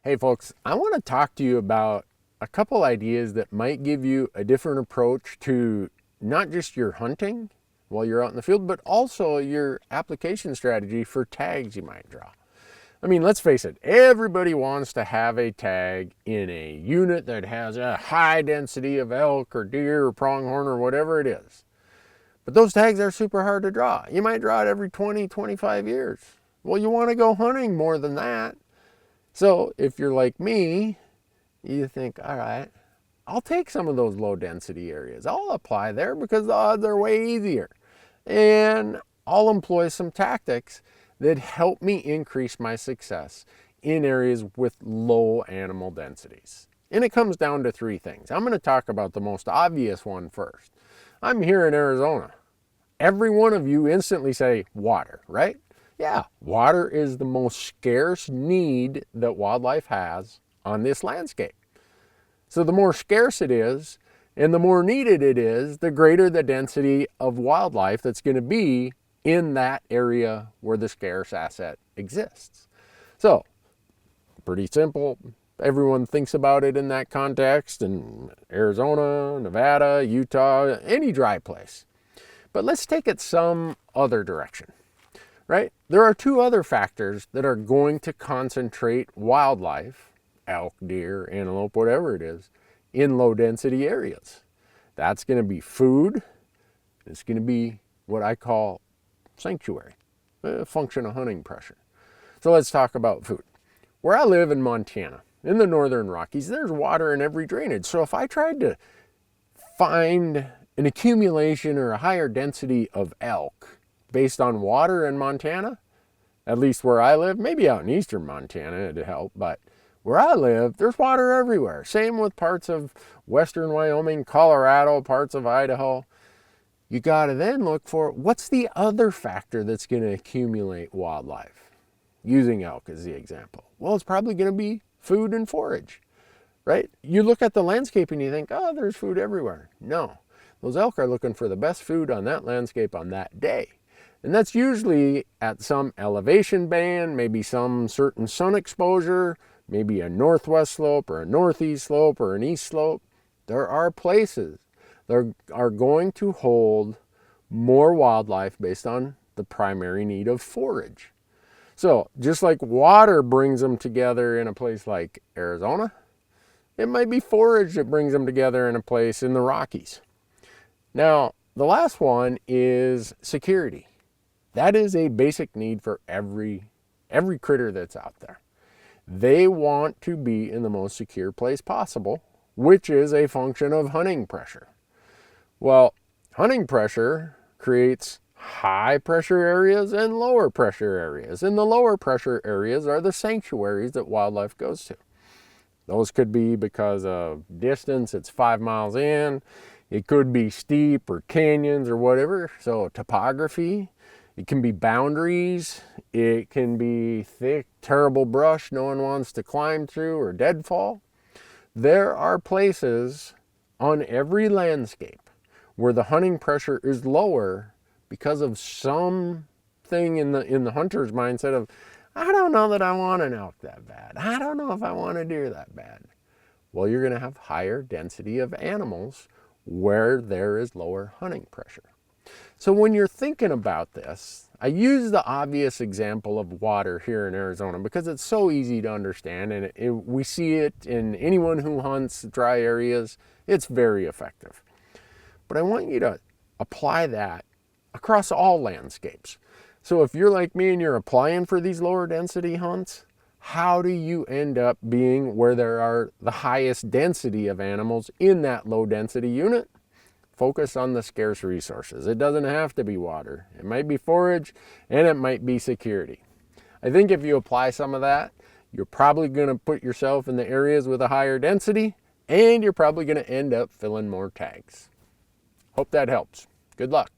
Hey folks, I want to talk to you about a couple ideas that might give you a different approach to not just your hunting while you're out in the field, but also your application strategy for tags you might draw. I mean, let's face it, everybody wants to have a tag in a unit that has a high density of elk or deer or pronghorn or whatever it is. But those tags are super hard to draw. You might draw it every 20, 25 years. Well, you want to go hunting more than that. So if you're like me, you think, all right, I'll take some of those low density areas. I'll apply there because the odds are way easier. And I'll employ some tactics that help me increase my success in areas with low animal densities. And it comes down to three things. I'm going to talk about the most obvious one first. I'm here in Arizona. Every one of you instantly say water, right? Yeah, water is the most scarce need that wildlife has on this landscape. So the more scarce it is and the more needed it is, the greater the density of wildlife that's going to be in that area where the scarce asset exists. So, pretty simple. Everyone thinks about it in that context in Arizona, Nevada, Utah, any dry place. But let's take it some other direction. Right? There are two other factors that are going to concentrate wildlife, elk, deer, antelope, whatever it is, in low density areas. That's going to be food. It's going to be what I call sanctuary, a function of hunting pressure. So let's talk about food. Where I live in Montana, in the northern Rockies, there's water in every drainage. So if I tried to find an accumulation or a higher density of elk based on water in Montana, at least where I live, maybe out in eastern Montana it'd help, but where I live, there's water everywhere. Same with parts of western Wyoming, Colorado, parts of Idaho. You gotta then look for what's the other factor that's gonna accumulate wildlife, using elk as the example. Well, it's probably gonna be food and forage, right? You look at the landscape and you think, oh, there's food everywhere. No, those elk are looking for the best food on that landscape on that day. And that's usually at some elevation band, maybe some certain sun exposure, maybe a northwest slope or a northeast slope or an east slope. There are places that are going to hold more wildlife based on the primary need of forage. So just like water brings them together in a place like Arizona, it might be forage that brings them together in a place in the Rockies. Now, the last one is security. That is a basic need for every critter that's out there. They want to be in the most secure place possible, which is a function of hunting pressure. Well, hunting pressure creates high pressure areas and lower pressure areas. And the lower pressure areas are the sanctuaries that wildlife goes to. Those could be because of distance, it's 5 miles in. It could be steep or canyons or whatever. So topography. It can be boundaries, it can be thick, terrible brush no one wants to climb through or deadfall. There are places on every landscape where the hunting pressure is lower because of something in the hunter's mindset of, I don't know that I want an elk that bad. I don't know if I want a deer that bad. Well, you're going to have higher density of animals where there is lower hunting pressure. So when you're thinking about this, I use the obvious example of water here in Arizona because it's so easy to understand, and we see it in anyone who hunts dry areas. It's very effective. But I want you to apply that across all landscapes. So if you're like me and you're applying for these lower density hunts, how do you end up being where there are the highest density of animals in that low density unit? Focus on the scarce resources. It doesn't have to be water. It might be forage and it might be security. I think if you apply some of that, you're probably going to put yourself in the areas with a higher density and you're probably going to end up filling more tags. Hope that helps. Good luck.